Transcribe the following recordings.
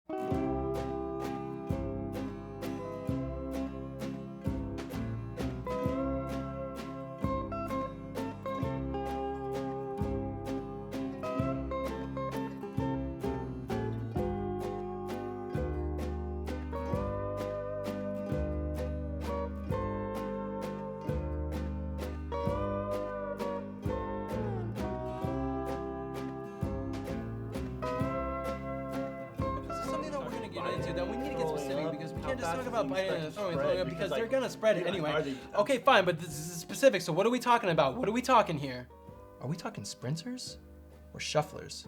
Then we need to get specific because we can't just talk about biting and throwing it because they're gonna spread it anyway. Okay, fine, but this is specific. So what are we talking about? What are we talking here? Are we talking sprinters or shufflers?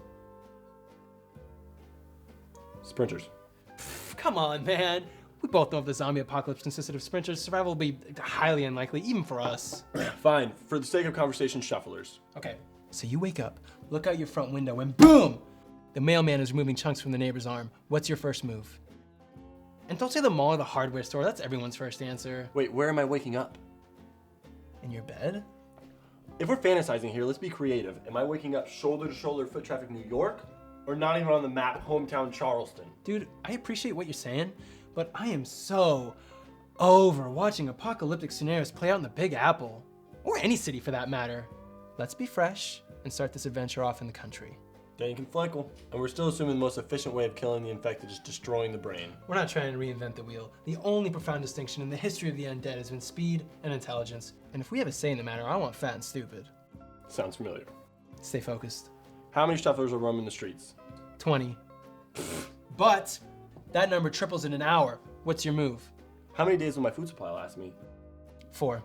Sprinters. Come on, man. We both know if the zombie apocalypse consisted of sprinters, survival will be highly unlikely, even for us. Fine, for the sake of conversation, shufflers. Okay, so you wake up, look out your front window, and boom! The mailman is removing chunks from the neighbor's arm. What's your first move? And don't say the mall or the hardware store, that's everyone's first answer. Wait, where am I waking up? In your bed? If we're fantasizing here, let's be creative. Am I waking up shoulder to shoulder foot traffic New York? Or not even on the map, hometown Charleston? Dude, I appreciate what you're saying, but I am so over watching apocalyptic scenarios play out in the Big Apple. Or any city for that matter. Let's be fresh and start this adventure off in the country. Dank and Fleckle. And we're still assuming the most efficient way of killing the infected is destroying the brain. We're not trying to reinvent the wheel. The only profound distinction in the history of the undead has been speed and intelligence. And if we have a say in the matter, I want fat and stupid. Sounds familiar. Stay focused. How many shufflers are roaming the streets? 20. But that number triples in an hour. What's your move? How many days will my food supply last me? 4.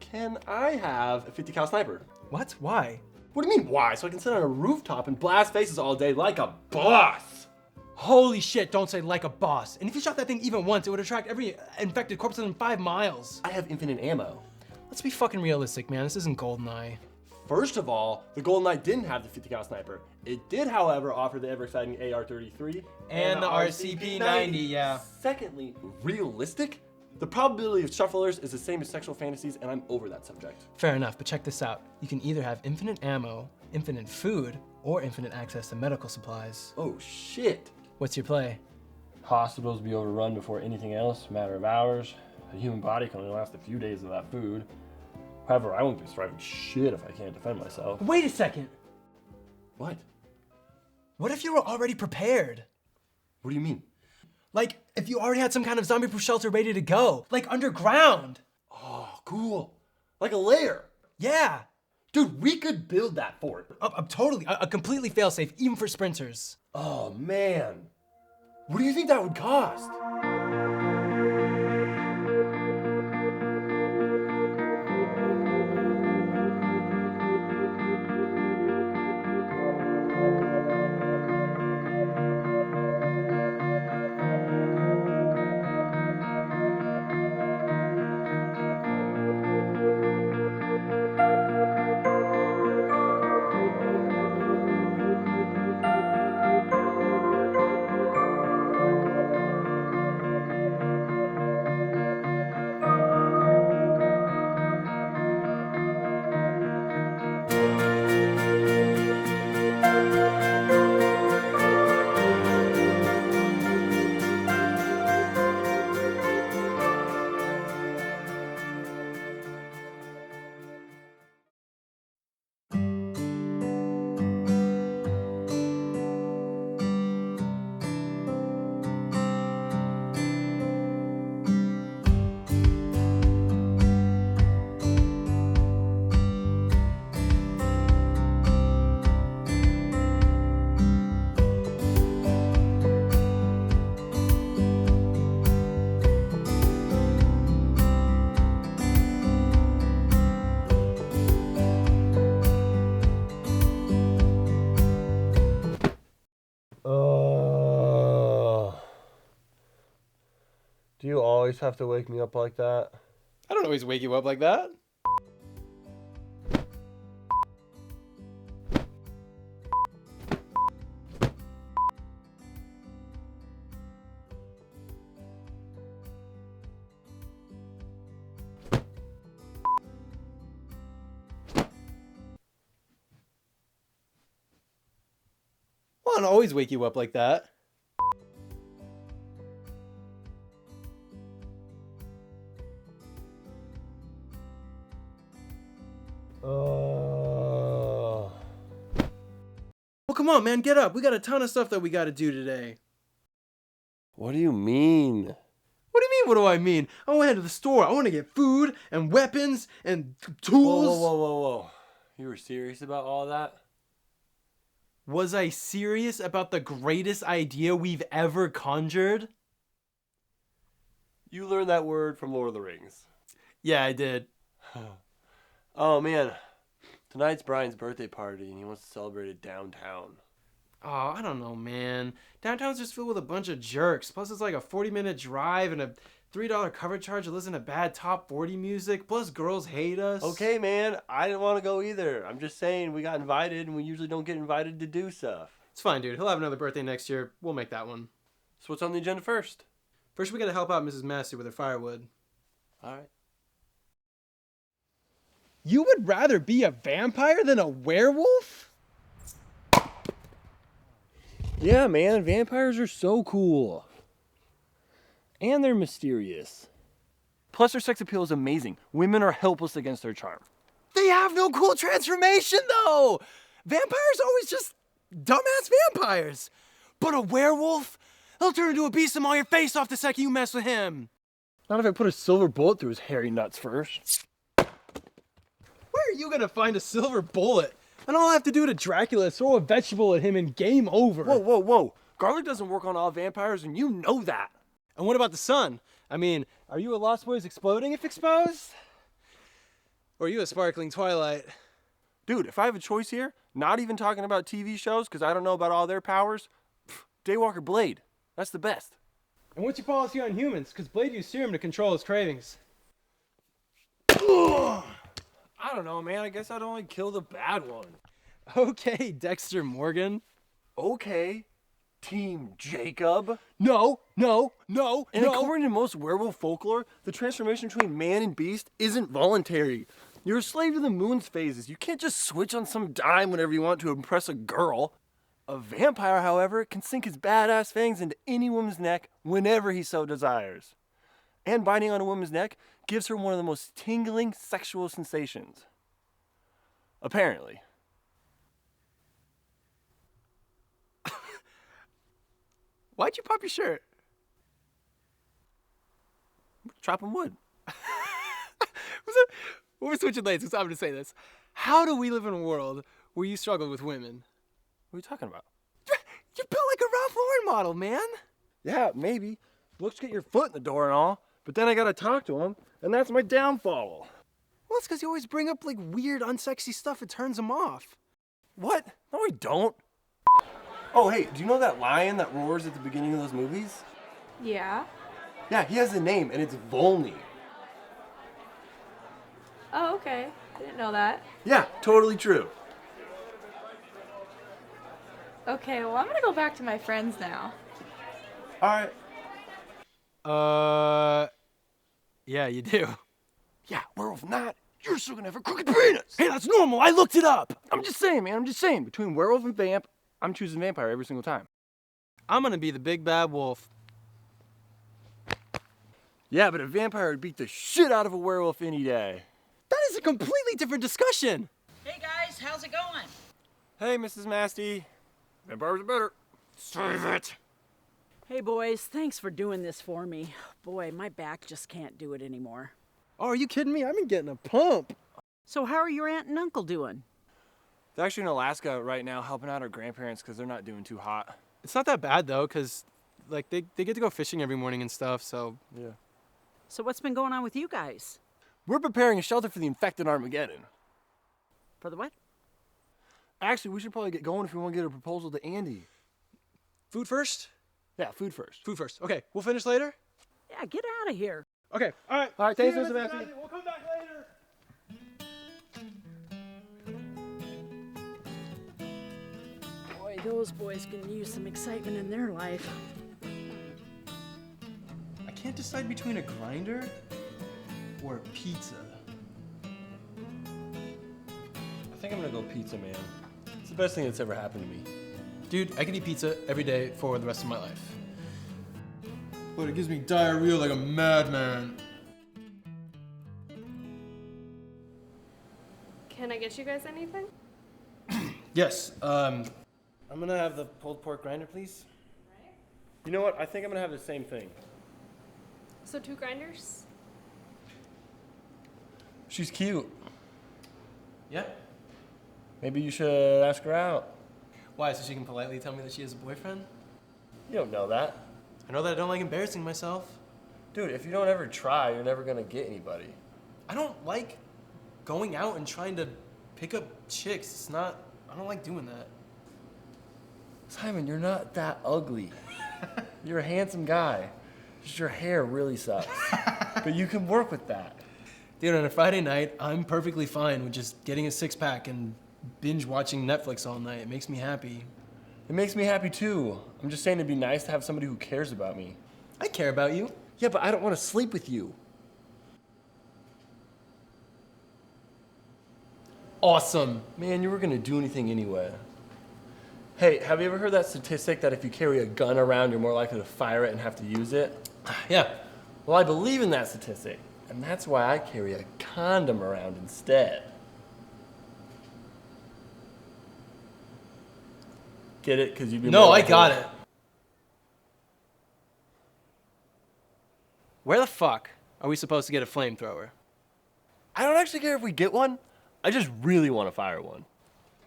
Can I have a 50 cal sniper? What? Why? What do you mean why? So I can sit on a rooftop and blast faces all day like a boss. Holy shit, don't say like a boss. And if you shot that thing even once, it would attract every infected corpse within 5 miles. I have infinite ammo. Let's be fucking realistic, man. This isn't GoldenEye. First of all, the Golden Knight didn't have the 50 cal sniper. It did, however, offer the ever exciting AR-33 and the RCP-90, yeah. Secondly, realistic? The probability of shufflers is the same as sexual fantasies, and I'm over that subject. Fair enough, but check this out. You can either have infinite ammo, infinite food, or infinite access to medical supplies. Oh shit. What's your play? Hospitals be overrun before anything else, matter of hours. The human body can only last a few days of that food. However, I won't be surviving shit if I can't defend myself. Wait a second. What? What if you were already prepared? What do you mean? Like, if you already had some kind of zombie-proof shelter ready to go. Like, underground. Oh, cool. Like a lair. Yeah. Dude, we could build that fort. Totally. A completely fail-safe, even for sprinters. Oh, man. What do you think that would cost? Do you always have to wake me up like that? I don't always wake you up like that. don't always wake you up like that. Well, come on, man, get up. We got a ton of stuff that we got to do today. What do you mean? What do you mean, what do I mean? I want to head to the store. I want to get food and weapons and tools. Whoa. You were serious about all that? Was I serious about the greatest idea we've ever conjured? You learned that word from Lord of the Rings. Yeah, I did. Oh, man. Tonight's Brian's birthday party, and he wants to celebrate it downtown. Oh, I don't know, man. Downtown's just filled with a bunch of jerks. Plus, it's like a 40-minute drive and a $3 cover charge to listen to bad top 40 music. Plus, girls hate us. Okay, man. I didn't want to go either. I'm just saying we got invited, and we usually don't get invited to do stuff. It's fine, dude. He'll have another birthday next year. We'll make that one. So what's on the agenda first? First, we gotta help out Mrs. Massey with her firewood. All right. You would rather be a vampire than a werewolf? Yeah, man. Vampires are so cool. And they're mysterious. Plus, their sex appeal is amazing. Women are helpless against their charm. They have no cool transformation, though. Vampires are always just dumbass vampires. But a werewolf? He'll turn into a beast and maul your face off the second you mess with him. Not if I put a silver bullet through his hairy nuts first. Where are you gonna find a silver bullet? And all I have to do to Dracula is throw a vegetable at him and game over. Whoa. Garlic doesn't work on all vampires, and you know that. And what about the sun? I mean, are you a Lost Boys exploding if exposed? Or are you a sparkling Twilight? Dude, if I have a choice here, not even talking about TV shows, because I don't know about all their powers, Daywalker Blade. That's the best. And what's your policy on humans? Because Blade used serum to control his cravings. I don't know, man. I guess I'd only kill the bad one. Okay, Dexter Morgan. Okay, Team Jacob. No. And according to most werewolf folklore, the transformation between man and beast isn't voluntary. You're a slave to the moon's phases. You can't just switch on some dime whenever you want to impress a girl. A vampire, however, can sink his badass fangs into any woman's neck whenever he so desires. And biting on a woman's neck gives her one of the most tingling sexual sensations. Apparently. Why'd you pop your shirt? Chopping wood. We're switching lanes, so I'm gonna say this. How do we live in a world where you struggle with women? What are you talking about? You're built like a Ralph Lauren model, man. Yeah, maybe. Looks get your foot in the door and all, but then I gotta talk to him, and that's my downfall. Well, it's because you always bring up like weird, unsexy stuff. It turns them off. What? No, I don't. Oh, hey, do you know that lion that roars at the beginning of those movies? Yeah. Yeah, he has a name, and it's Volney. Oh, okay. I didn't know that. Yeah, totally true. Okay, well, I'm gonna go back to my friends now. All right. Yeah, you do. Yeah, werewolf not. You're still gonna have a crooked penis. Hey, that's normal. I looked it up. I'm just saying, man. I'm just saying. Between werewolf and vamp, I'm choosing vampire every single time. I'm gonna be the big bad wolf. Yeah, but a vampire would beat the shit out of a werewolf any day. That is a completely different discussion. Hey guys, how's it going? Hey, Mrs. Masty. Vampires are better. Save it. Hey boys, thanks for doing this for me. Boy, my back just can't do it anymore. Oh, are you kidding me? I've been getting a pump. So how are your aunt and uncle doing? They're actually in Alaska right now helping out our grandparents because they're not doing too hot. It's not that bad though, cause like they get to go fishing every morning and stuff. So Yeah. So what's been going on with you guys? We're preparing a shelter for the infected Armageddon. For the what? Actually, we should probably get going if we want to get a proposal to Andy. food first. Yeah, food first. Food first. Okay, we'll finish later. Yeah, get out of here. Okay. All right. All right, thanks, Mr. Massey. We'll come back later. Boy, those boys can use some excitement in their life. I can't decide between a grinder or a pizza. I think I'm gonna go pizza, man. It's the best thing that's ever happened to me. Dude, I could eat pizza every day for the rest of my life. But it gives me diarrhea like a madman. Can I get you guys anything? Yes, I'm gonna have the pulled pork grinder, please. You know what? I think I'm gonna have the same thing. So 2 grinders? She's cute. Yeah? Maybe you should ask her out. Why, so she can politely tell me that she has a boyfriend? You don't know that. I know that I don't like embarrassing myself. Dude, if you don't ever try, you're never gonna get anybody. I don't like going out and trying to pick up chicks. I don't like doing that. Simon, you're not that ugly. You're a handsome guy. Just your hair really sucks. But you can work with that. Dude, on a Friday night, I'm perfectly fine with just getting a 6-pack and binge watching Netflix all night. It makes me happy. It makes me happy too. I'm just saying it'd be nice to have somebody who cares about me. I care about you. Yeah, but I don't want to sleep with you. Awesome. Man, you were gonna do anything anyway. Hey, have you ever heard that statistic that if you carry a gun around, you're more likely to fire it and have to use it? Yeah. Well, I believe in that statistic, and that's why I carry a condom around instead. Get it? Because you'd be No, more I likely- got it. Where the fuck are we supposed to get a flamethrower? I don't actually care if we get one. I just really want to fire one.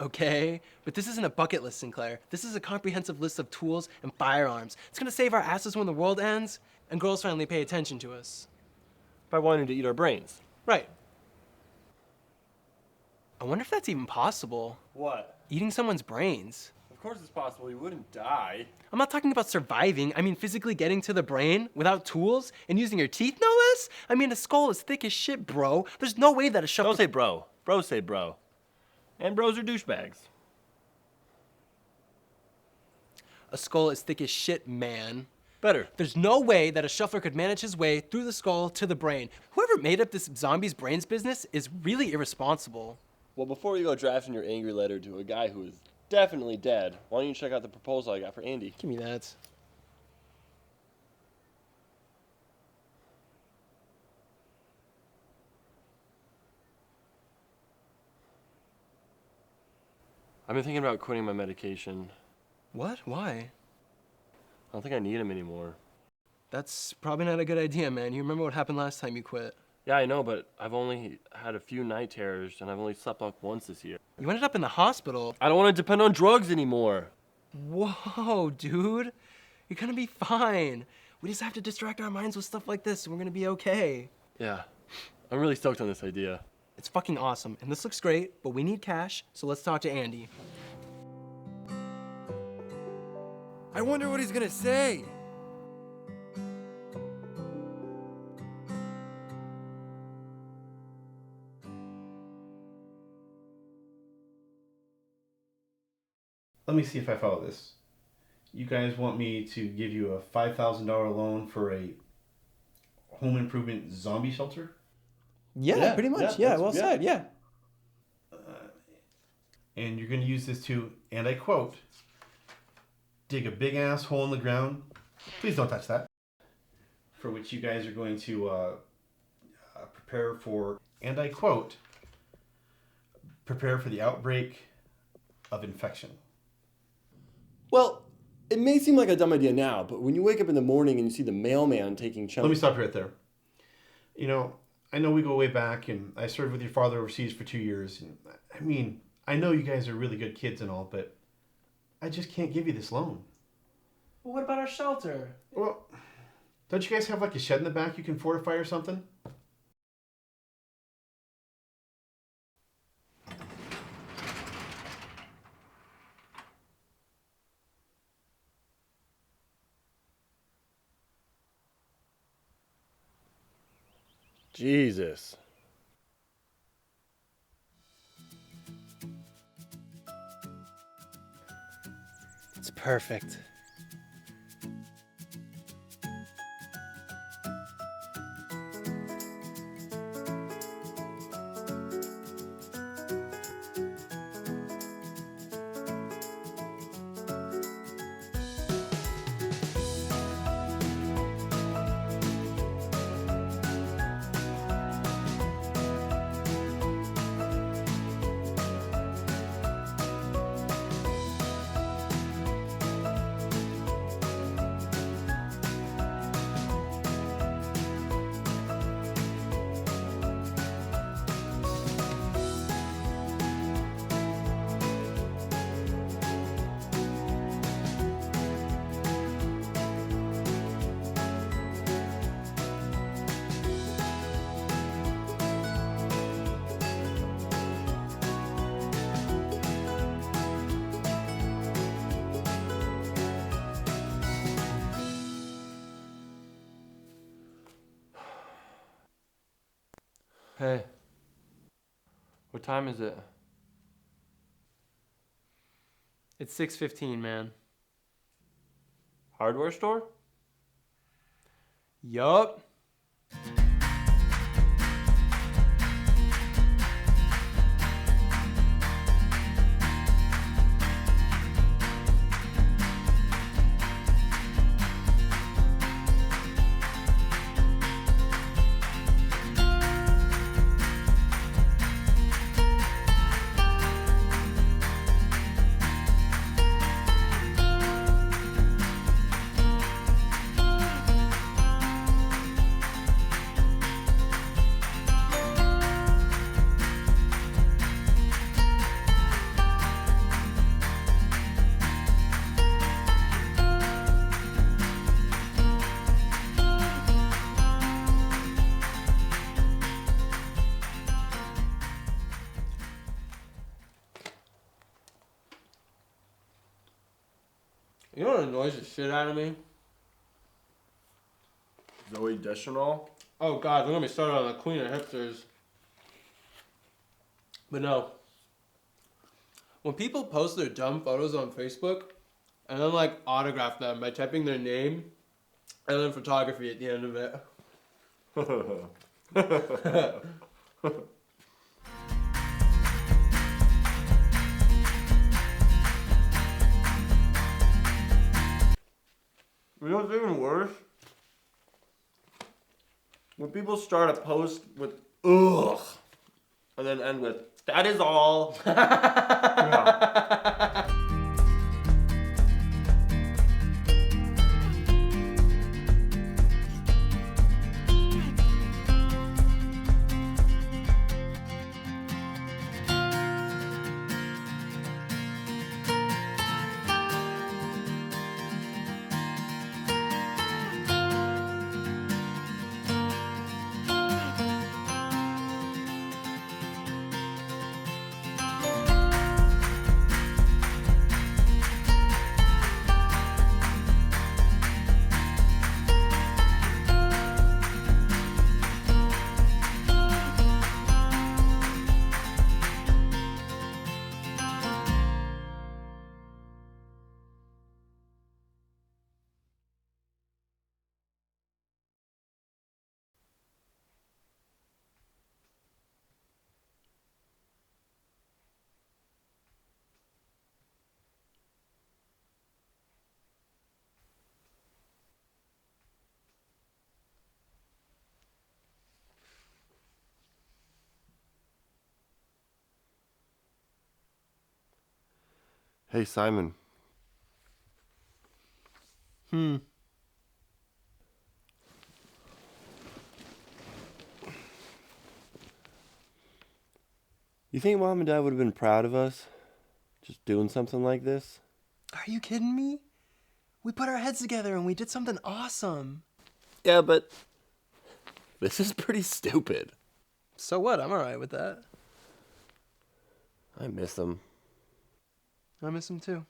Okay, but this isn't a bucket list, Sinclair. This is a comprehensive list of tools and firearms. It's gonna save our asses when the world ends and girls finally pay attention to us. By wanting to eat our brains. Right. I wonder if that's even possible. What? Eating someone's brains. Of course it's possible. You wouldn't die. I'm not talking about surviving. I mean physically getting to the brain without tools and using your teeth, no less. I mean, a skull is thick as shit, bro. There's no way that a shuffle... Don't say bro. Bros say bro. And bros are douchebags. A skull is thick as shit, man. Better. There's no way that a shuffler could manage his way through the skull to the brain. Whoever made up this zombies' brains business is really irresponsible. Well, before you go drafting your angry letter to a guy who is definitely dead, why don't you check out the proposal I got for Andy? Give me that. I've been thinking about quitting my medication. What? Why? I don't think I need him anymore. That's probably not a good idea, man. You remember what happened last time you quit. Yeah, I know, but I've only had a few night terrors, and I've only slept like once this year. You ended up in the hospital. I don't want to depend on drugs anymore. Whoa, dude. You're gonna be fine. We just have to distract our minds with stuff like this, and we're gonna be okay. Yeah, I'm really stoked on this idea. It's fucking awesome, and this looks great, but we need cash, so let's talk to Andy. I wonder what he's gonna say. Let me see if I follow this. You guys want me to give you a $5,000 loan for a home improvement zombie shelter? Yeah, pretty much. yeah, well said, yeah. And you're going to use this to, and I quote, dig a big ass hole in the ground. Please don't touch that. For which you guys are going to prepare for, and I quote, prepare for the outbreak of infection. Well, it may seem like a dumb idea now, but when you wake up in the morning and you see the mailman taking chunks... Let me stop you right there. You know, I know we go way back, and I served with your father overseas for 2 years. And, I mean, I know you guys are really good kids and all, but I just can't give you this loan. Well, what about our shelter? Well, don't you guys have like a shed in the back you can fortify or something? Jesus. It's perfect. Hey. What time is it? It's 6:15, man. Hardware store? Yup. You know what annoys the shit out of me? Zoe Deschanel? Oh god, don't get me started on the queen of hipsters. But no. When people post their dumb photos on Facebook and then like autograph them by typing their name and then photography at the end of it. You know what's even worse? When people start a post with ugh and then end with that is all. Yeah. Hey, Simon. Hmm. You think Mom and Dad would have been proud of us? Just doing something like this? Are you kidding me? We put our heads together and we did something awesome. Yeah, but this is pretty stupid. So what? I'm alright with that. I miss them. I miss him too.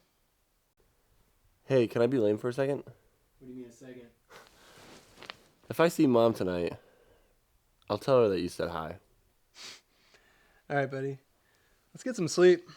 Hey, can I be lame for a second? What do you mean a second? If I see Mom tonight, I'll tell her that you said hi. Alright, buddy. Let's get some sleep.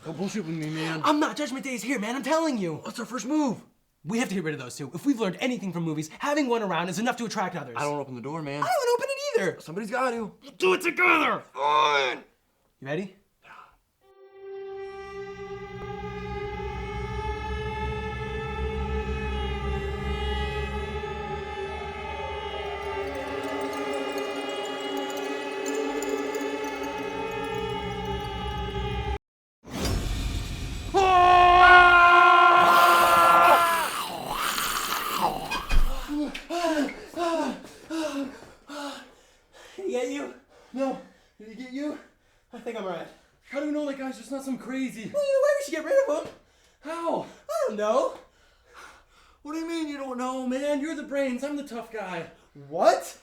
Don't bullshit with me, man. I'm not. Judgment Day is here, man. I'm telling you. What's our first move? We have to get rid of those two. If we've learned anything from movies, having one around is enough to attract others. I don't open the door, man. I don't open it either. Somebody's got to. We'll do it together. Fine. You ready? Did he get you? No. Did he get you? I think I'm alright. How do you know that guy's just not some crazy? Well, either way, we should get rid of him. How? I don't know. What do you mean you don't know, man? You're the brains. I'm the tough guy. What?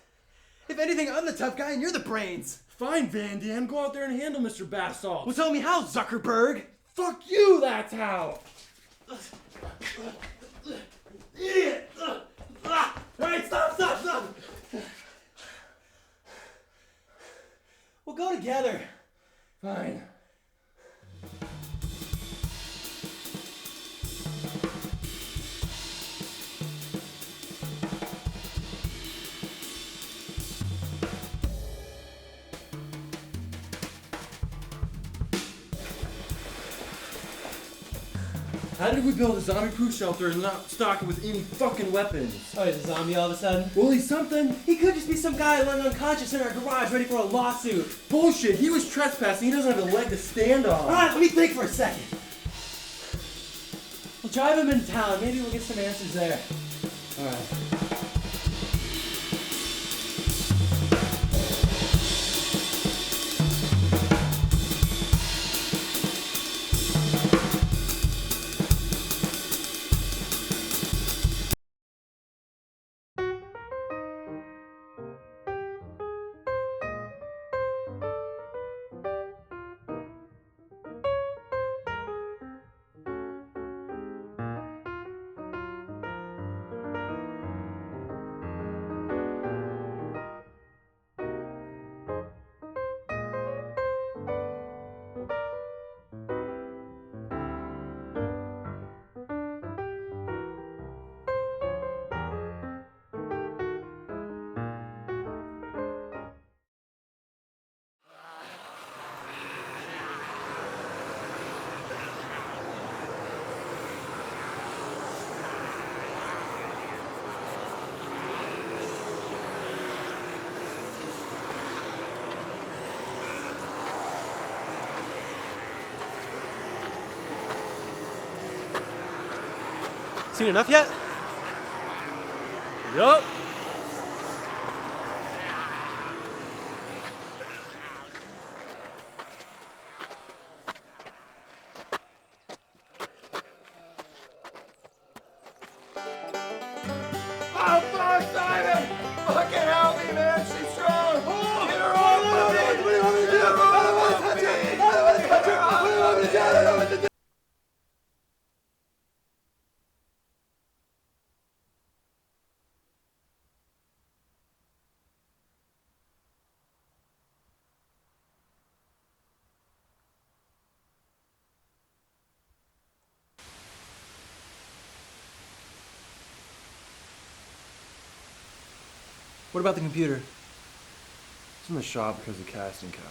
If anything, I'm the tough guy and you're the brains. Fine, Van Damme. Go out there and handle Mr. Basalt. Well, tell me how, Zuckerberg. Fuck you, that's how. Alright, stop. We'll go together. Fine. How did we build a zombie-proof shelter and not stock it with any fucking weapons? Oh, he's a zombie all of a sudden? Well, he's something. He could just be some guy lying unconscious in our garage ready for a lawsuit. Bullshit, he was trespassing. He doesn't have a leg to stand on. Alright, let me think for a second. We'll drive him into town. Maybe we'll get some answers there. Alright. Seen enough yet? Yup. Oh, fuck, Simon! Fucking help me, man! She's strong! Get her off of me! What do you want me to do? I don't want to touch her! I don't want to touch her! What do you want me to do? I don't know what to do! What about the computer? It's in the shop because of the casting couch.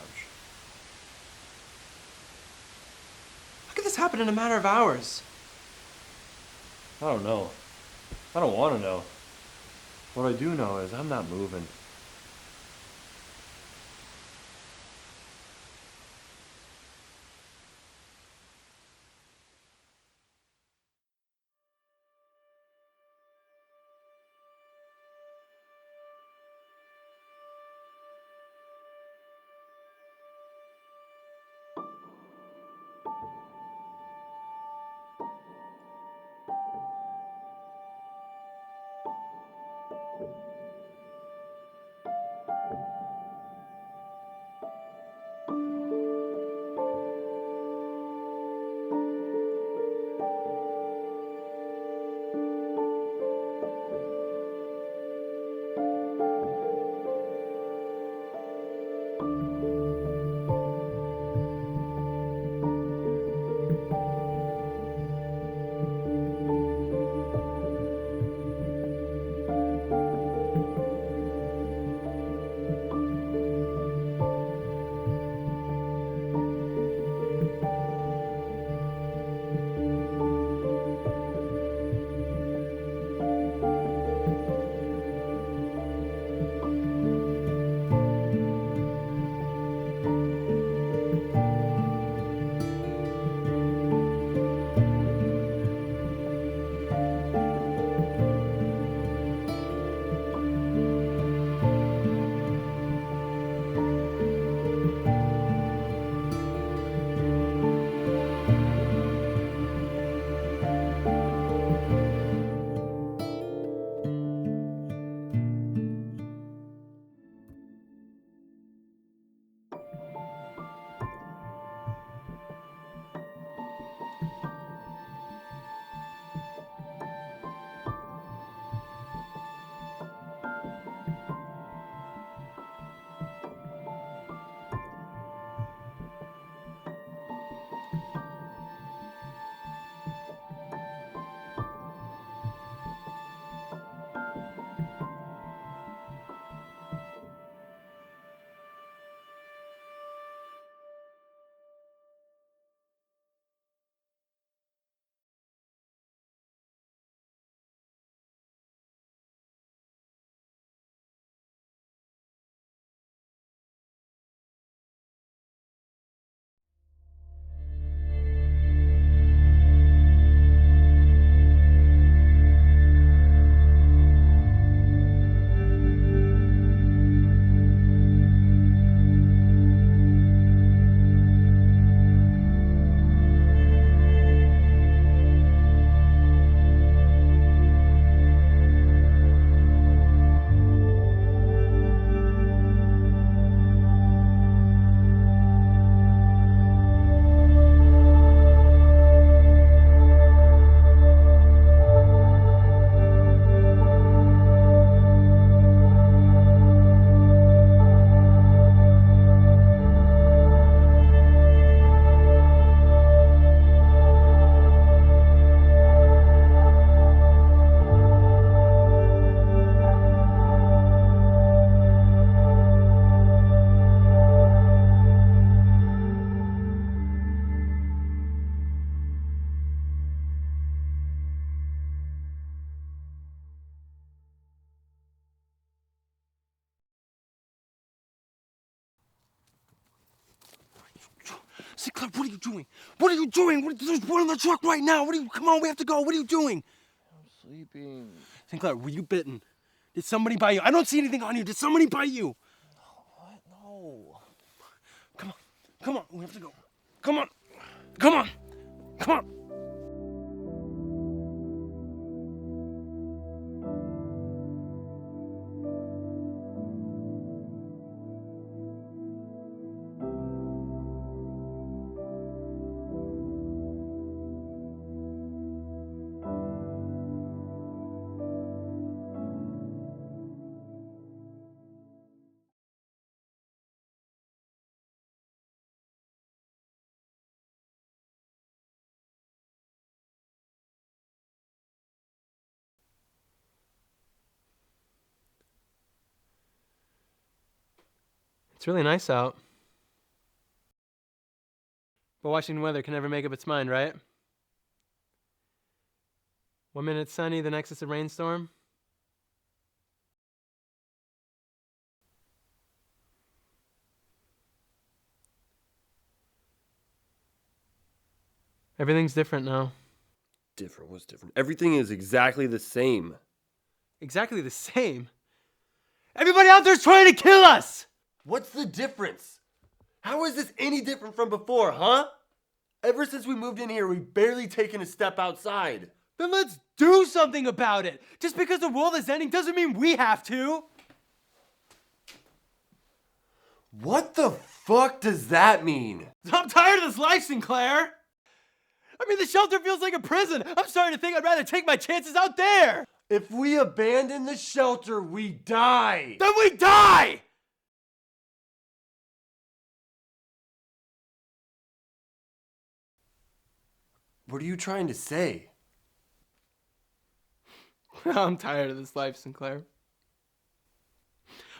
How could this happen in a matter of hours? I don't know. I don't want to know. What I do know is I'm not moving. Sinclair, what are you doing? What are you doing? There's one in the truck right now. Come on, we have to go. What are you doing? I'm sleeping. Sinclair, were you bitten? Did somebody bite you? I don't see anything on you. Did somebody bite you? What? No. Come on, we have to go. Come on. Come on. Come on. It's really nice out. But Washington weather can never make up its mind, right? 1 minute it's sunny, the next it's a rainstorm. Everything's different now. Different? What's different? Everything is exactly the same. Exactly the same. Everybody out there's trying to kill us! What's the difference? How is this any different from before, huh? Ever since we moved in here, we've barely taken a step outside. Then let's do something about it! Just because the world is ending doesn't mean we have to! What the fuck does that mean? I'm tired of this life, Sinclair! I mean, the shelter feels like a prison! I'm starting to think I'd rather take my chances out there! If we abandon the shelter, we die! Then we die! What are you trying to say? I'm tired of this life, Sinclair.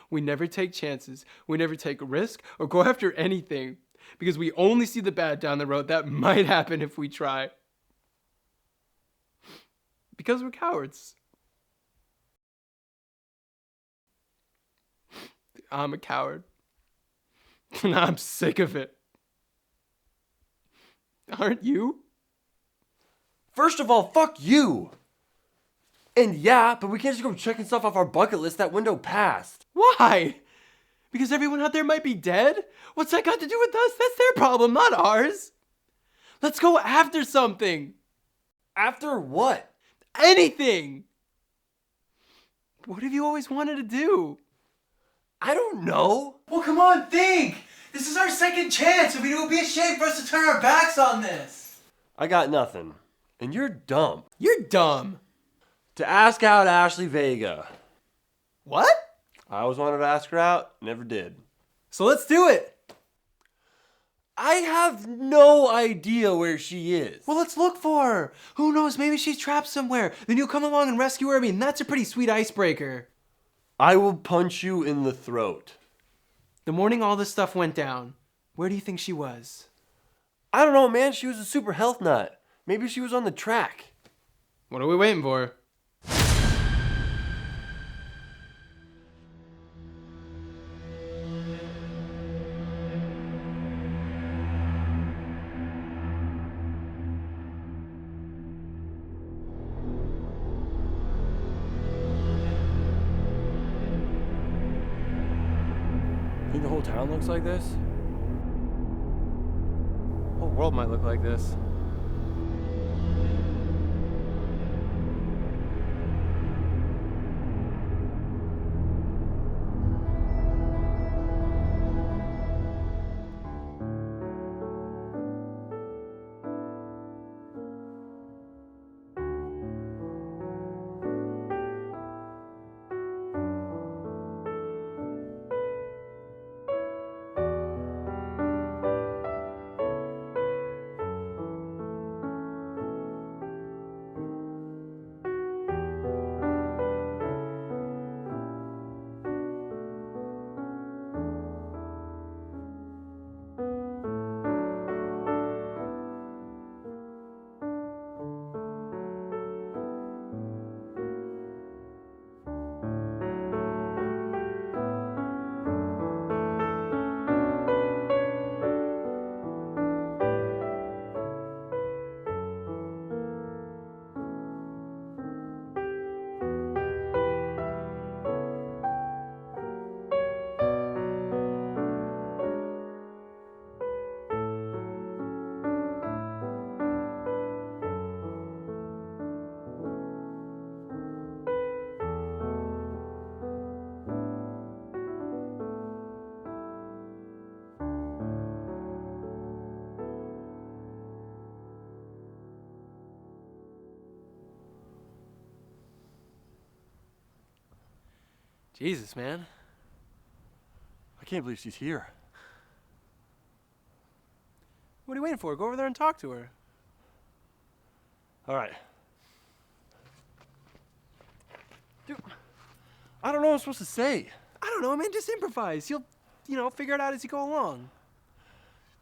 We never take chances, we never take a risk or go after anything because we only see the bad down the road that might happen if we try. Because we're cowards. I'm a coward. And I'm sick of it. Aren't you? First of all, fuck you! And yeah, but we can't just go checking stuff off our bucket list. That window passed. Why? Because everyone out there might be dead? What's that got to do with us? That's their problem, not ours. Let's go after something. After what? Anything. What have you always wanted to do? I don't know. Well, come on, think. This is our second chance. I mean, it would be a shame for us to turn our backs on this. I got nothing. And you're dumb. You're dumb. To ask out Ashley Vega. What? I always wanted to ask her out, never did. So let's do it. I have no idea where she is. Well, let's look for her. Who knows? Maybe she's trapped somewhere. Then you'll come along and rescue her. I mean, that's a pretty sweet icebreaker. I will punch you in the throat. The morning all this stuff went down, where do you think she was? I don't know, man. She was a super health nut. Maybe she was on the track. What are we waiting for? Think the whole town looks like this? The whole world might look like this. Jesus, man. I can't believe she's here. What are you waiting for? Go over there and talk to her. All right. Dude, I don't know what I'm supposed to say. I don't know, man. Just improvise. You'll, figure it out as you go along.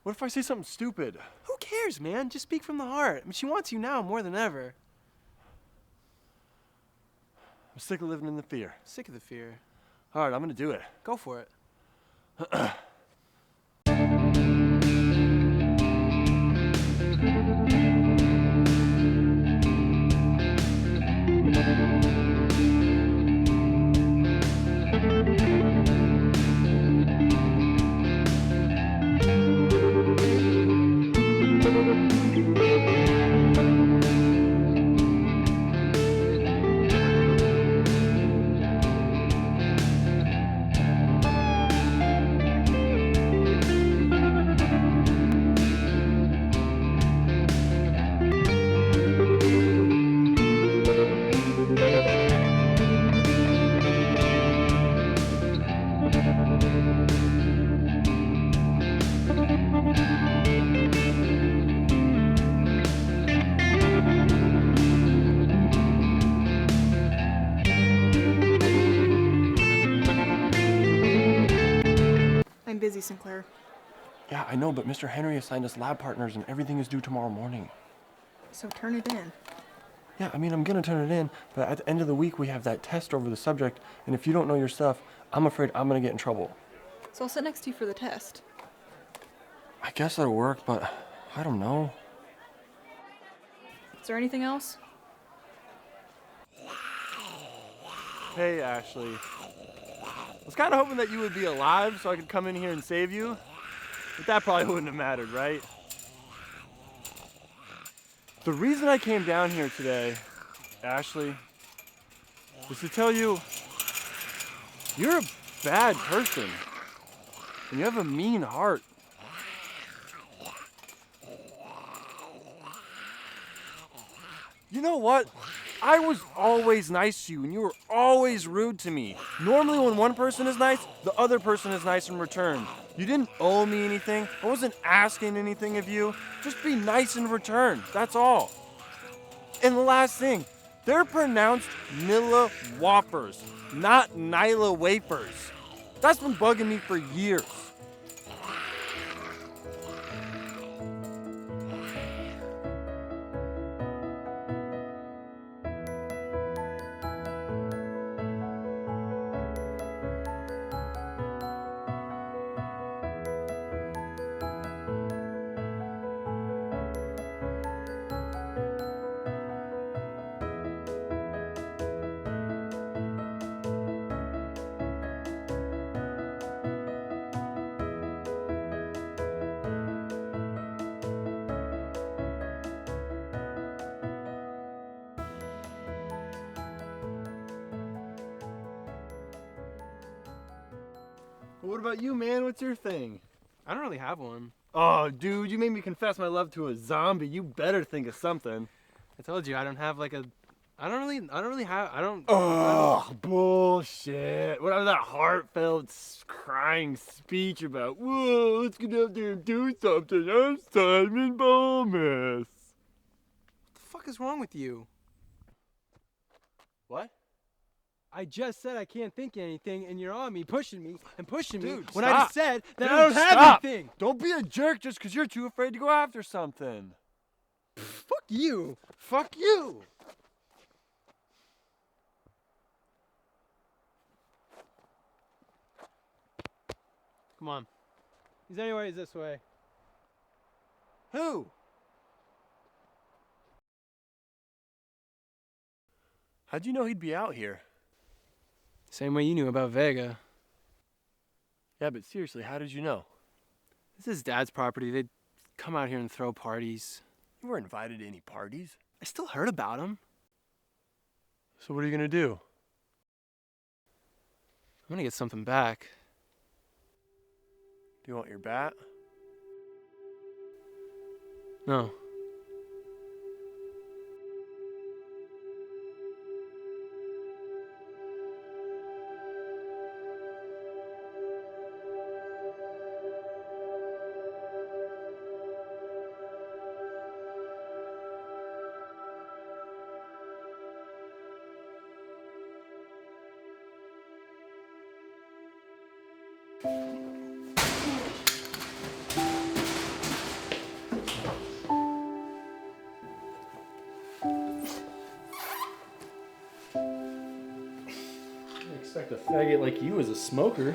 What if I say something stupid? Who cares, man? Just speak from the heart. I mean, she wants you now more than ever. I'm sick of living in the fear. Sick of the fear. All right, I'm gonna do it. Go for it. I'm busy, Sinclair. Yeah, I know, but Mr. Henry assigned us lab partners and everything is due tomorrow morning. So turn it in. Yeah, I mean, I'm gonna turn it in, but at the end of the week we have that test over the subject, and if you don't know your stuff, I'm afraid I'm gonna get in trouble. So I'll sit next to you for the test. I guess that'll work, but I don't know. Is there anything else? Hey, Ashley. I was kind of hoping that you would be alive so I could come in here and save you, but that probably wouldn't have mattered, right? The reason I came down here today, Ashley, is to tell you you're a bad person and you have a mean heart. You know what? I was always nice to you and you were always rude to me. Normally when one person is nice, the other person is nice in return. You didn't owe me anything. I wasn't asking anything of you. Just be nice in return. That's all. And the last thing, they're pronounced Nilla Whoppers, not Nyla Wafers. That's been bugging me for years. What about you, man? What's your thing? I don't really have one. Oh, dude, you made me confess my love to a zombie. You better think of something. I told you I don't have like a. I don't really have. I don't. Oh, bullshit. What was that heartfelt, crying speech about? Whoa, let's get out there and do something. I'm Simon Bomas. What the fuck is wrong with you? What? I just said I can't think of anything, and you're on me, pushing me, and pushing me Dude, when I stop. just said that Dude, I don't have stop. anything. Don't be a jerk just because you're too afraid to go after something. Fuck you. Fuck you. Come on. He's anyways this way. Who? How'd you know he'd be out here? Same way you knew about Vega. Yeah, but seriously, how did you know? This is Dad's property. They'd come out here and throw parties. You weren't invited to any parties. I still heard about him. So what are you gonna do? I'm gonna get something back. Do you want your bat? No. I expect a faggot like you as a smoker.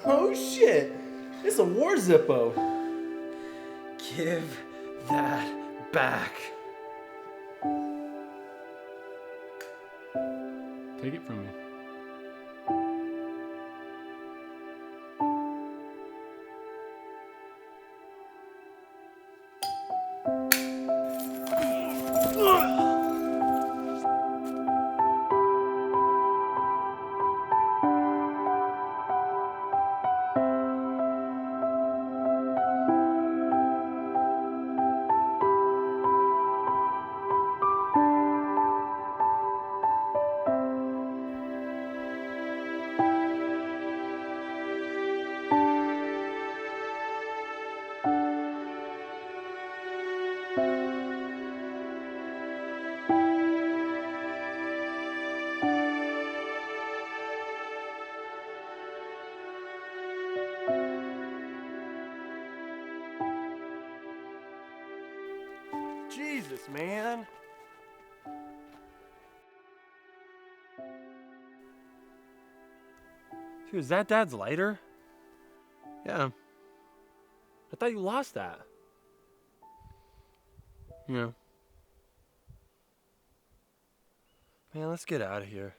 Oh shit! It's a war Zippo. Give that back. Take it from me. Jesus, man. Dude, is that Dad's lighter? Yeah. I thought you lost that. Yeah. Man, let's get out of here.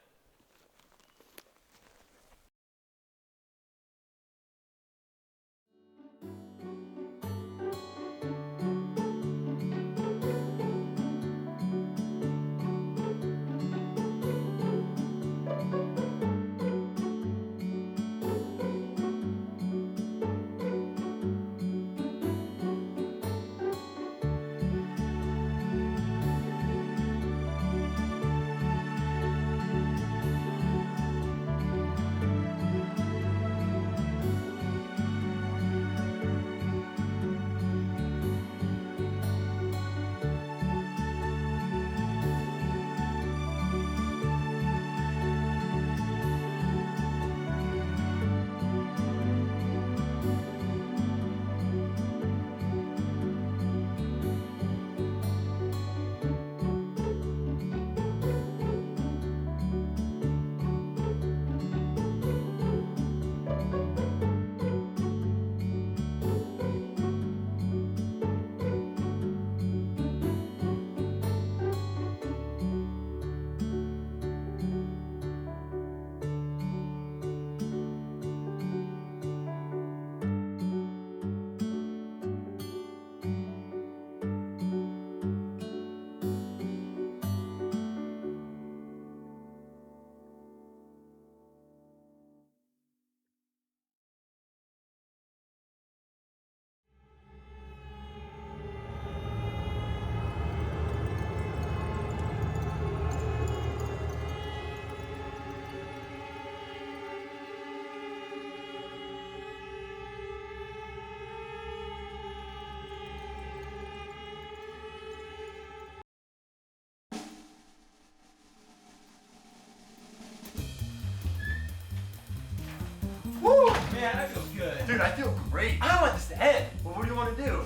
Man, I feel good. Dude, I feel great. I don't want this to end. Well, what do you want to do?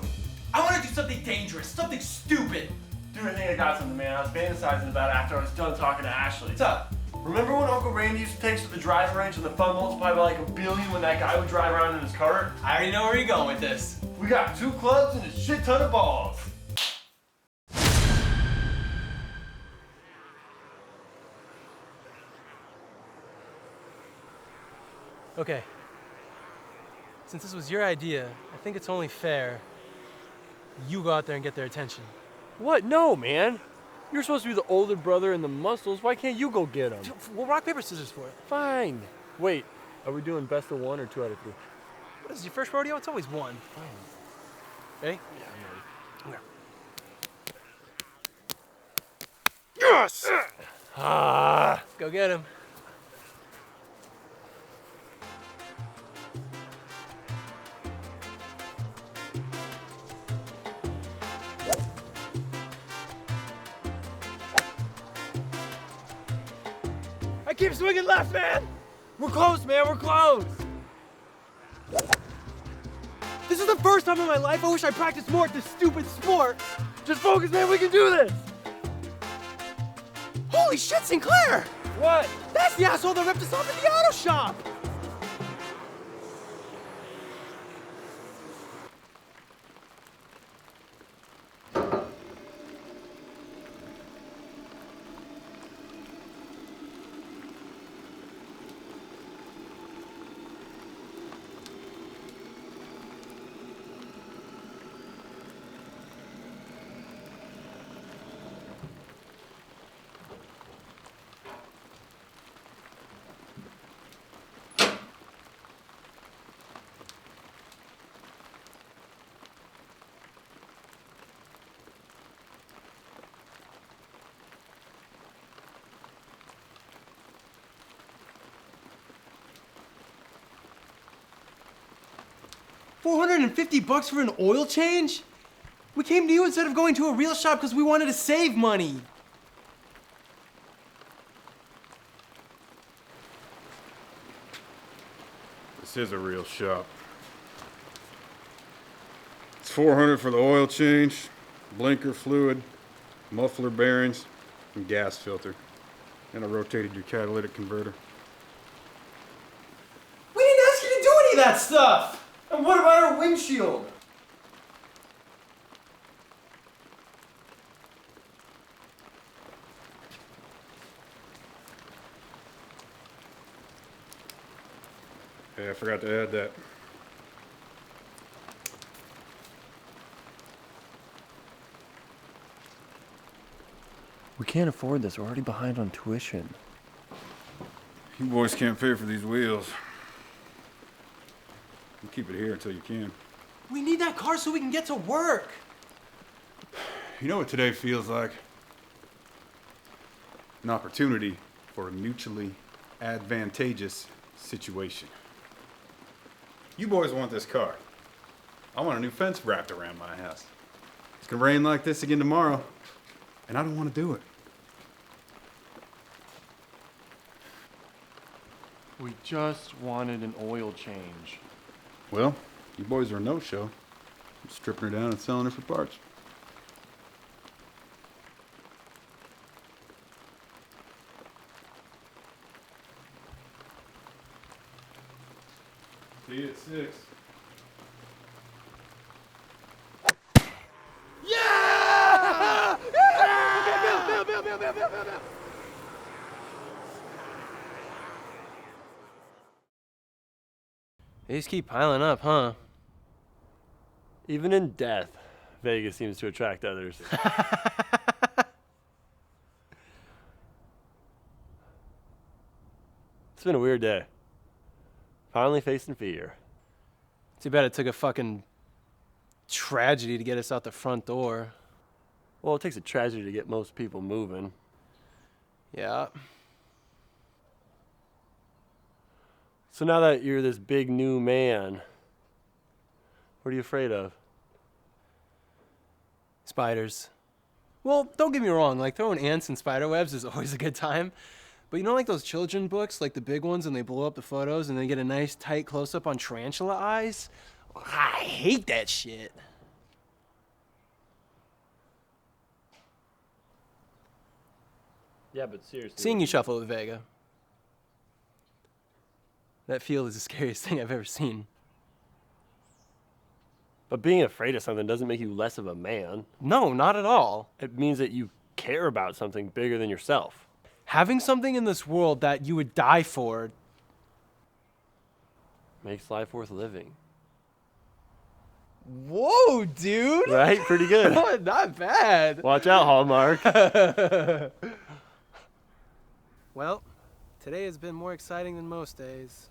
I want to do something dangerous, something stupid. Dude, I think I got something, man. I was fantasizing about it after I was done talking to Ashley. What's up? Remember when Uncle Randy used to take us to the driving range and the fun multiplied by like 1 billion when that guy would drive around in his cart? I already know where you're going with this. We got 2 clubs and a shit ton of balls. Okay. Since this was your idea, I think it's only fair you go out there and get their attention. What? No, man. You're supposed to be the older brother and the muscles. Why can't you go get them? We'll rock, paper, scissors for it. Fine. Wait, are we doing best of 1 or 2 out of 3? What is this, your first rodeo? It's always one. Fine. Ready? Yeah, I'm ready. Yes! Ah. Go get him. keep swinging left, man. We're close, man. We're close. This is the first time in my life I wish I practiced more at this stupid sport. Just focus, man. We can do this. Holy shit, Sinclair! What? That's the asshole that ripped us off at the auto shop! $450 for an oil change? We came to you instead of going to a real shop because we wanted to save money. This is a real shop. It's $400 for the oil change, blinker fluid, muffler bearings, and gas filter. And I rotated your catalytic converter. We didn't ask you to do any of that stuff! And what about our windshield? Hey, I forgot to add that. We can't afford this. We're already behind on tuition. You boys can't pay for these wheels. You keep it here until you can. We need that car so we can get to work. You know what today feels like? An opportunity for a mutually advantageous situation. You boys want this car. I want a new fence wrapped around my house. It's gonna rain like this again tomorrow, and I don't want to do it. We just wanted an oil change. Well, you boys are a no-show. I'm stripping her down and selling her for parts. See you at 6. Yeah! They just keep piling up, huh? Even in death, Vegas seems to attract others. It's been a weird day. Finally facing fear. Too bad it took a fucking tragedy to get us out the front door. Well, it takes a tragedy to get most people moving. Yeah. So now that you're this big new man, what are you afraid of? Spiders. Well, don't get me wrong, like throwing ants and spider webs is always a good time. But you know like those children books, like the big ones, and they blow up the photos and they get a nice tight close-up on tarantula eyes? I hate that shit. Yeah, but seriously. Seeing you shuffle with Vega. That field is the scariest thing I've ever seen. But being afraid of something doesn't make you less of a man. No, not at all. It means that you care about something bigger than yourself. Having something in this world that you would die for Makes life worth living. Whoa, dude! Right? Pretty good. Not bad. Watch out, Hallmark. Well, today has been more exciting than most days.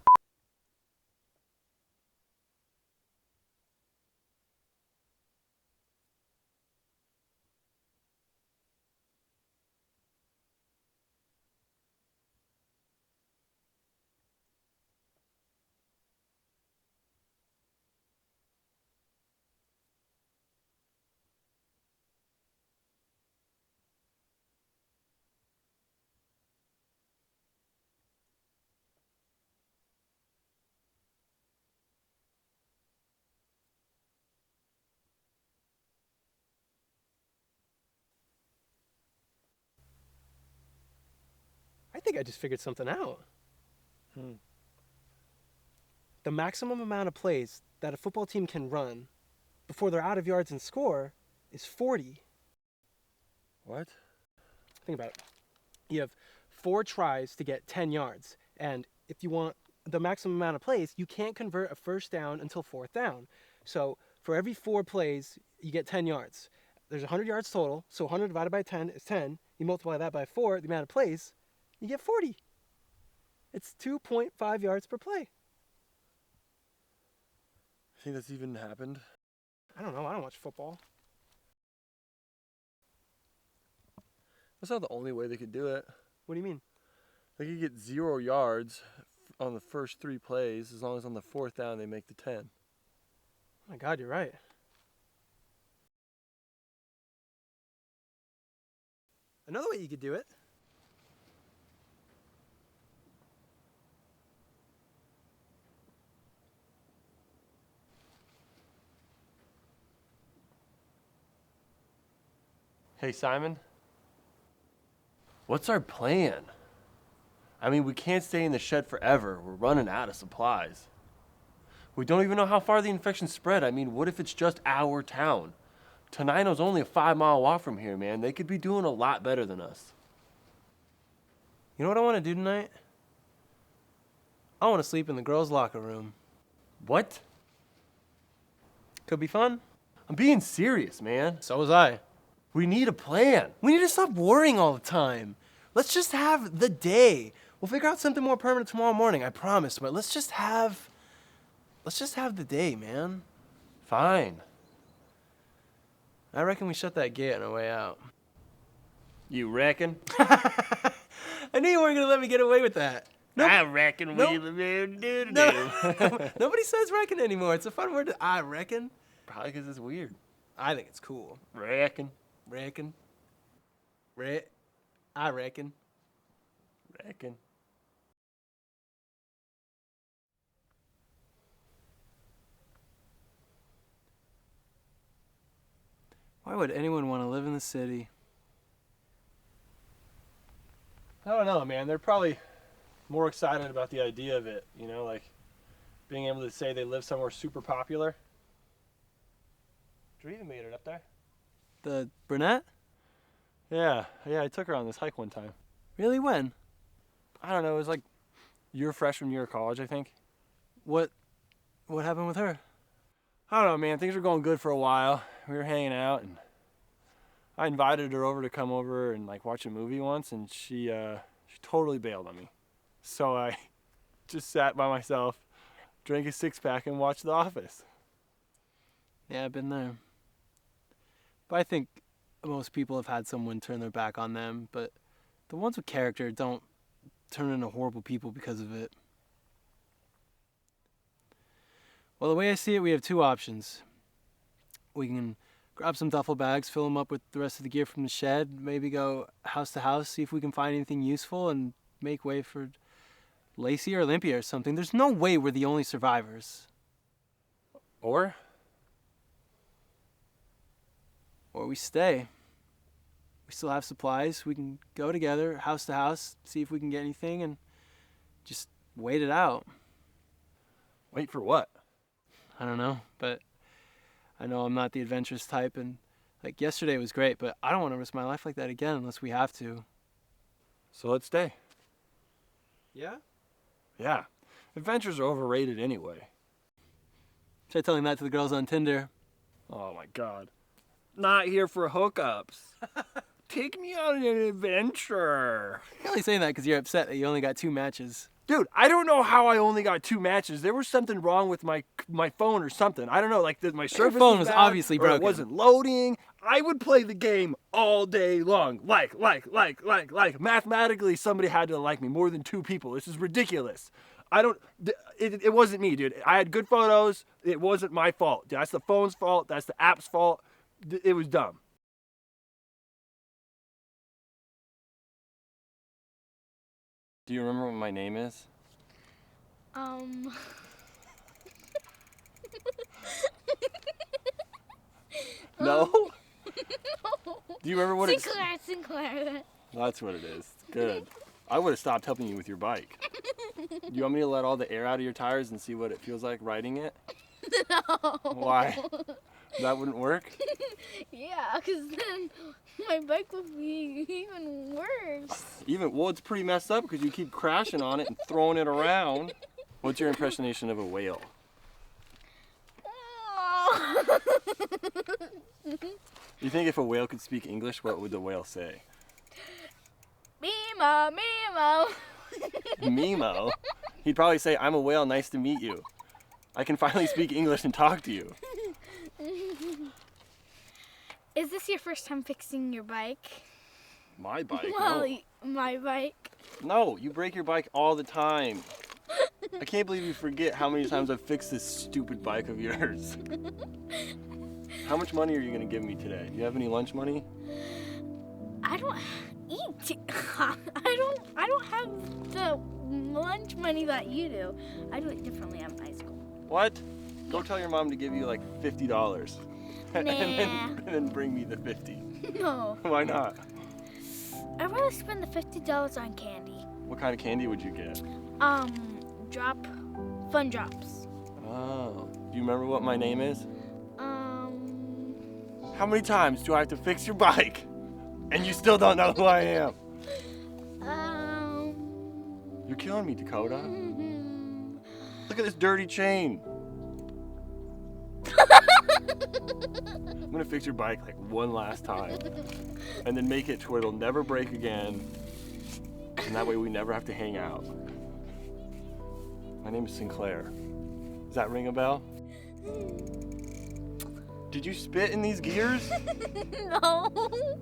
think I just figured something out. The maximum amount of plays that a football team can run before they're out of yards and score is 40. What? Think about it. You have 4 tries to get 10 yards. And if you want the maximum amount of plays, you can't convert a first down until 4th down. So for every 4 plays, you get 10 yards. There's 100 yards total, so 100 divided by 10 is 10. You multiply that by 4, the amount of plays, you get 40. It's 2.5 yards per play. You think that's even happened? I don't know. I don't watch football. That's not the only way they could do it. What do you mean? They could get 0 yards on the first 3 plays as long as on the 4th down they make the 10. Oh my God, you're right. Another way you could do it. Hey, Simon. What's our plan? I mean, we can't stay in the shed forever. We're running out of supplies. We don't even know how far the infection spread. I mean, what if it's just our town? Tenino's only a 5-mile walk from here, man. They could be doing a lot better than us. You know what I want to do tonight? I want to sleep in the girls' locker room. What? Could be fun. I'm being serious, man. So was I. We need a plan. We need to stop worrying all the time. Let's just have the day. We'll figure out something more permanent tomorrow morning, I promise. But let's just have the day, man. Fine. I reckon we shut that gate on our way out. You reckon? I knew you weren't gonna let me get away with that. Nope. I reckon Nope. we do. Nobody says reckon anymore. It's a fun word. I reckon. Probably because it's weird. I think it's cool. Reckon. Reckon. I reckon. Reckon. Why would anyone want to live in the city? I don't know, man. They're probably more excited about the idea of it, you know, like being able to say they live somewhere super popular. Dreven made it up there. The brunette? Yeah, I took her on this hike one time. Really? When? I don't know, it was like your freshman year of college, I think. What happened with her? I don't know, man. Things were going good for a while. We were hanging out, and I invited her over to come over and like watch a movie once, and she totally bailed on me. So I just sat by myself, drank a 6-pack, and watched The Office. Yeah, I've been there. But I think most people have had someone turn their back on them, but the ones with character don't turn into horrible people because of it. Well, the way I see it, we have 2 options. We can grab some duffel bags, fill them up with the rest of the gear from the shed, maybe go house to house, see if we can find anything useful, and make way for Lacey or Olympia or something. There's no way we're the only survivors. Or we stay. We still have supplies. We can go together, house to house, see if we can get anything, and just wait it out. wait for what? I don't know, but I know I'm not the adventurous type, and like yesterday was great, but I don't want to risk my life like that again unless we have to. So let's stay. Yeah? Yeah. Adventures are overrated anyway. Try telling that to the girls on Tinder. Oh my god. Not here for hookups. Take me on an adventure. You're only saying that because you're upset that you only got 2 matches. Dude, I don't know how I only got 2 matches. There was something wrong with my phone or something. I don't know, like my service phone was bad, obviously or broken. it wasn't loading. I would play the game all day long. Like. Mathematically, somebody had to like me, more than 2 people. This is ridiculous. It wasn't me, dude. I had good photos. It wasn't my fault. That's the phone's fault. That's the app's fault. It was dumb. Do you remember what my name is? No? No. Do you remember what it's... Sinclair. That's what it is. Good. I would have stopped helping you with your bike. Do you want me to let all the air out of your tires and see what it feels like riding it? No. Why? That wouldn't work? Yeah, because then my bike would be even worse. Well, it's pretty messed up because you keep crashing on it and throwing it around. What's your impersonation of a whale? You think if a whale could speak English, what would the whale say? Mimo, Mimo. Mimo? He'd probably say, I'm a whale, nice to meet you. I can finally speak English and talk to you. Is this your first time fixing your bike? My bike? Well, No. my bike. No, you break your bike all the time. I can't believe you forget how many times I've fixed this stupid bike of yours. How much money are you gonna give me today? Do you have any lunch money? I don't eat. I don't have the lunch money that you do. I do it differently at my school. What? Go tell your mom to give you like $50. Nah. and then bring me the 50. No. Why not? I'd rather spend the $50 on candy. What kind of candy would you get? Fun drops. Oh. Do you remember what my name is? How many times do I have to fix your bike? And you still don't know who I am? You're killing me, Dakota. Look at this dirty chain. I'm gonna fix your bike like one last time. And then make it to where it'll never break again. And that way we never have to hang out. My name is Sinclair. Does that ring a bell? Did you spit in these gears? No.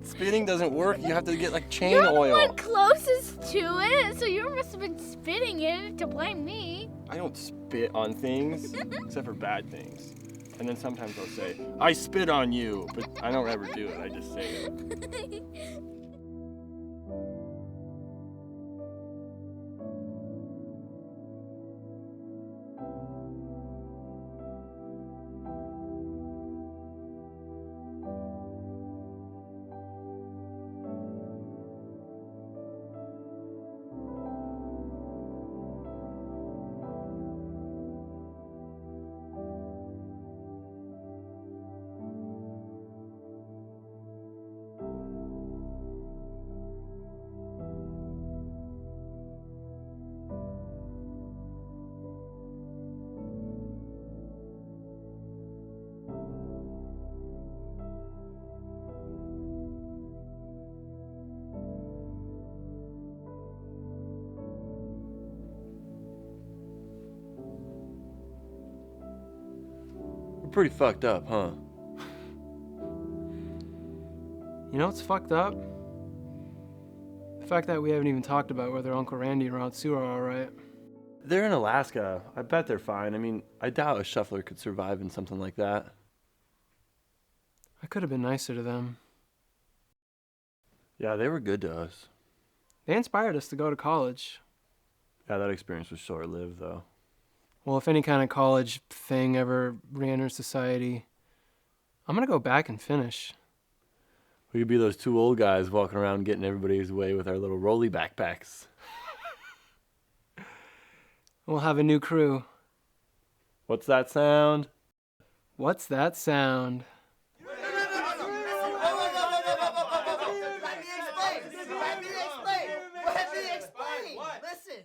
Spitting doesn't work. You have to get like chain You're oil. the one closest to it, so you must have been spitting in it to blame me. I don't spit on things, except for bad things. And then sometimes I'll say, I spit on you, but I don't ever do it. I just say it. Pretty fucked up, huh? You know what's fucked up? The fact that we haven't even talked about whether Uncle Randy and Rod Sue are alright. They're in Alaska. I bet they're fine. I mean, I doubt a shuffler could survive in something like that. I could have been nicer to them. Yeah, they were good to us. They inspired us to go to college. Yeah, that experience was short-lived, though. Well, if any kind of college thing ever re-enters society, I'm gonna go back and finish. We could be those two old guys walking around getting everybody's way with our little rolly backpacks. We'll have a new crew. What's that sound? What's that sound? Listen,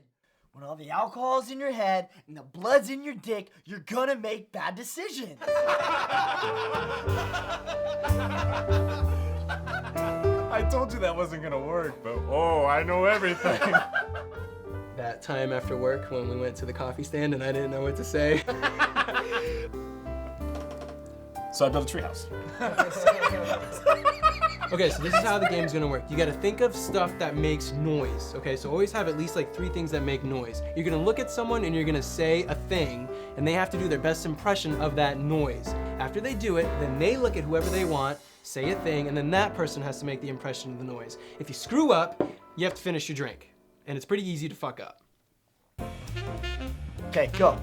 when all the alcohol's in your head and the blood's in your dick, you're gonna make bad decisions. I told you that wasn't gonna work, but oh, I know everything. That time after work when we went to the coffee stand and I didn't know what to say. So I built a treehouse. Okay, so this is how the game's gonna work. You gotta think of stuff that makes noise, okay? So always have at least like 3 things that make noise. You're gonna look at someone and you're gonna say a thing, and they have to do their best impression of that noise. After they do it, then they look at whoever they want, say a thing, and then that person has to make the impression of the noise. If you screw up, you have to finish your drink. And it's pretty easy to fuck up. Okay, go.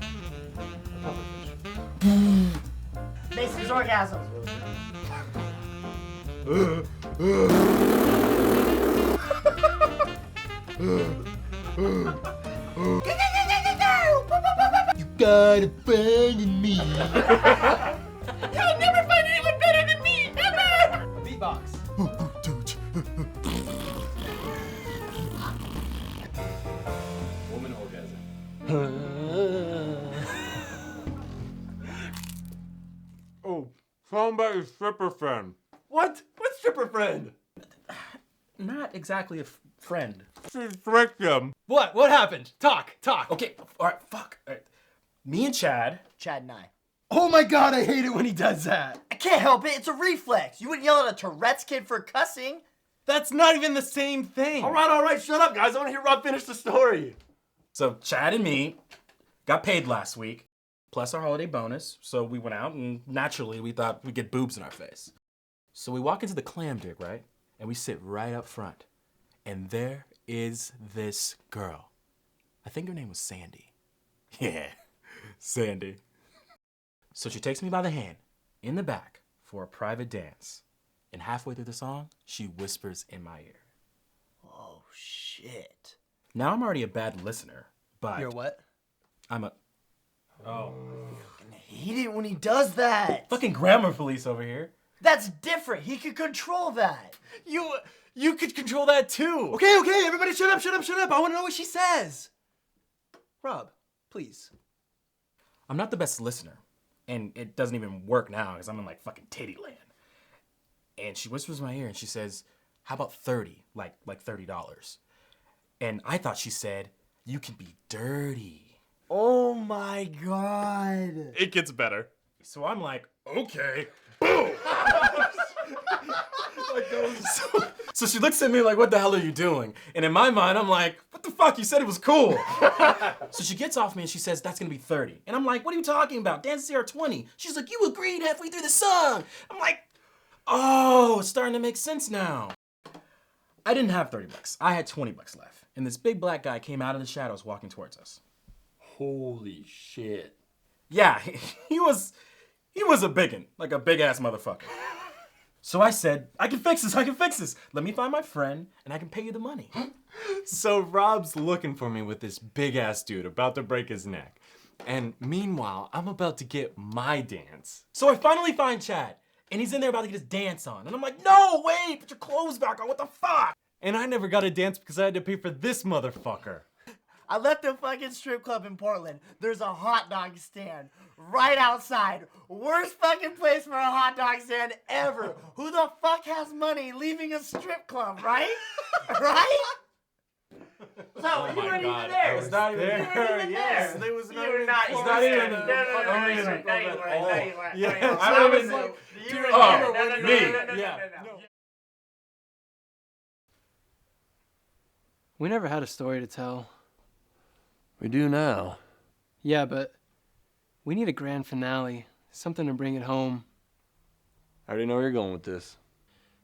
Mason's orgasm. You got a friend in me. You'll never find anyone better than me, ever! Beatbox. Woman orgasm. Oh, tell him about your stripper friend. What? What stripper friend? Not exactly a friend. She tricked him. What? What happened? Talk. Okay, alright, fuck. All right. Me and Chad. Chad and I. Oh my god, I hate it when he does that. I can't help it. It's a reflex. You wouldn't yell at a Tourette's kid for cussing. That's not even the same thing. All right, shut up, guys. I want to hear Rob finish the story. So Chad and me got paid last week, plus our holiday bonus. So we went out and naturally we thought we'd get boobs in our face. So we walk into the clam dig, right? And we sit right up front. And there is this girl. I think her name was Sandy. Yeah, Sandy. So she takes me by the hand in the back for a private dance. And halfway through the song, she whispers in my ear. Oh, shit. Now I'm already a bad listener, but... You're what? I'm a... I hate it when he does that. Fucking grammar police over here. That's different. He can control that. You could control that too. Okay, everybody shut up. I want to know what she says. Rob, please. I'm not the best listener. And it doesn't even work now because I'm in like fucking titty land. And she whispers in my ear and she says, how about 30? Like $30. And I thought she said, you can be dirty. Oh my god. It gets better. So I'm like, okay. Boom! So she looks at me like, what the hell are you doing? And in my mind, I'm like, what the fuck? You said it was cool. So she gets off me and she says, that's gonna be 30. And I'm like, what are you talking about? Dances here are 20. She's like, you agreed halfway through the song. I'm like, oh, it's starting to make sense now. I didn't have 30 bucks. I had 20 bucks left. And this big black guy came out of the shadows walking towards us. Holy shit. Yeah, he was a biggin, like a big ass motherfucker. So I said, I can fix this. Let me find my friend and I can pay you the money. So Rob's looking for me with this big ass dude about to break his neck. And meanwhile, I'm about to get my dance. So I finally find Chad and he's in there about to get his dance on. And I'm like, no, wait, put your clothes back on, what the fuck? And I never got a dance because I had to pay for this motherfucker. I left the fucking strip club in Portland. There's a hot dog stand right outside. Worst fucking place for a hot dog stand ever. Who the fuck has money leaving a strip club, right? Right? So you weren't even there. It's not even there. Yes, there was you were not. It's not even. No, you weren't. No, you weren't. Yeah, I was like, you were there. me. Yeah. We never had a story to tell. We do now. Yeah, but we need a grand finale. Something to bring it home. I already know where you're going with this.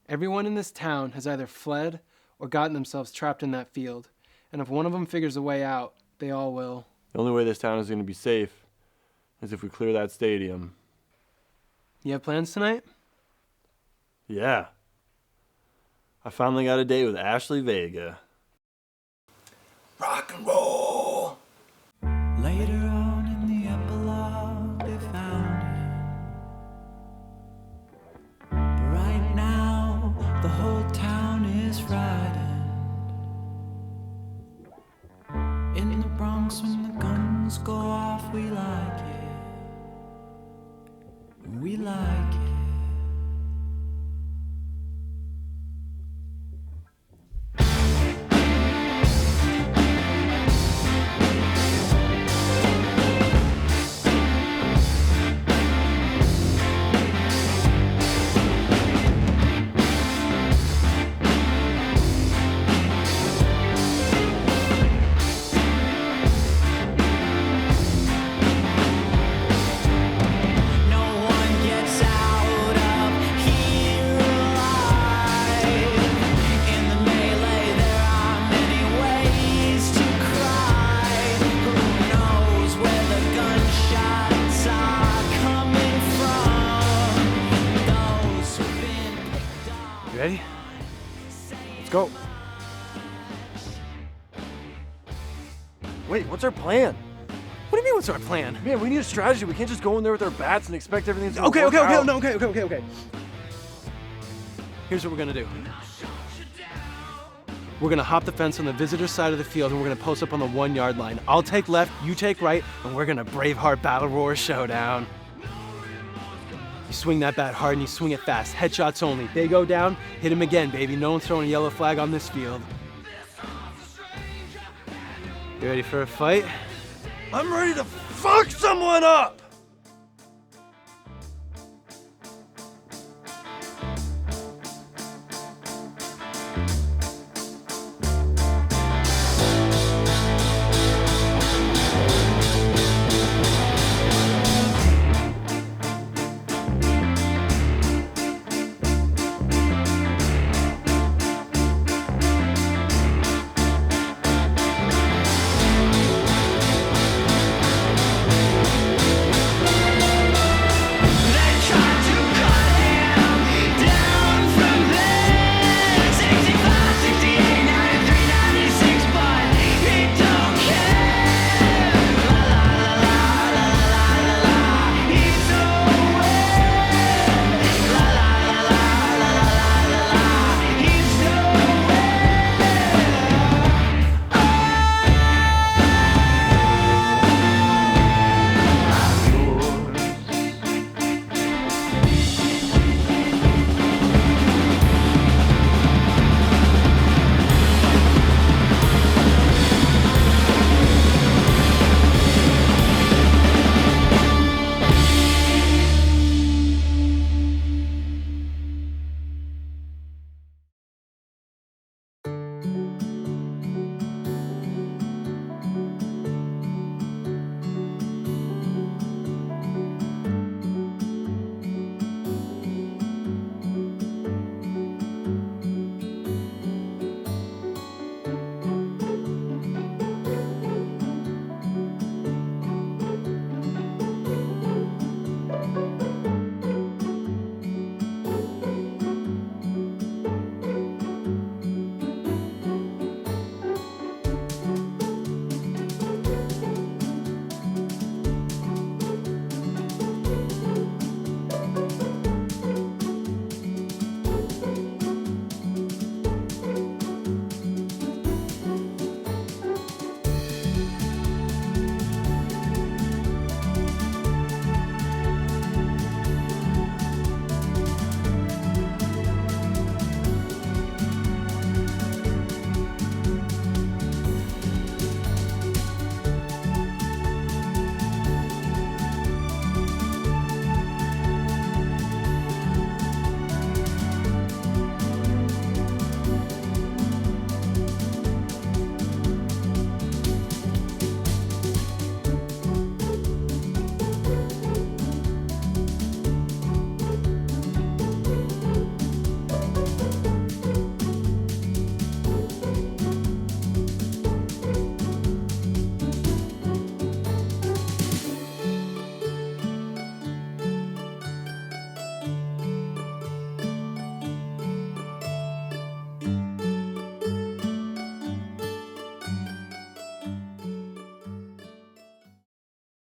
Everyone in this town has either fled or gotten themselves trapped in that field. And if one of them figures a way out, they all will. The only way this town is going to be safe is if we clear that stadium. You have plans tonight? Yeah. I finally got a date with Ashley Vega. Rock and roll! Later on in the epilogue, they found him. But right now, the whole town is frightened. In the Bronx, when the guns go off, we like it. We like it. Ready? Let's go. Wait, what's our plan? What do you mean, what's our plan? Man, we need a strategy. We can't just go in there with our bats and expect everything's gonna Okay, work okay, okay, out. no, okay. Here's what we're gonna do. We're gonna hop the fence on the visitor side of the field and we're gonna post up on the 1 yard line. I'll take left, you take right, and we're gonna Braveheart Battle Roar Showdown. You swing that bat hard and you swing it fast. Headshots only. They go down, hit him again, baby. No one's throwing a yellow flag on this field. You ready for a fight? I'm ready to fuck someone up!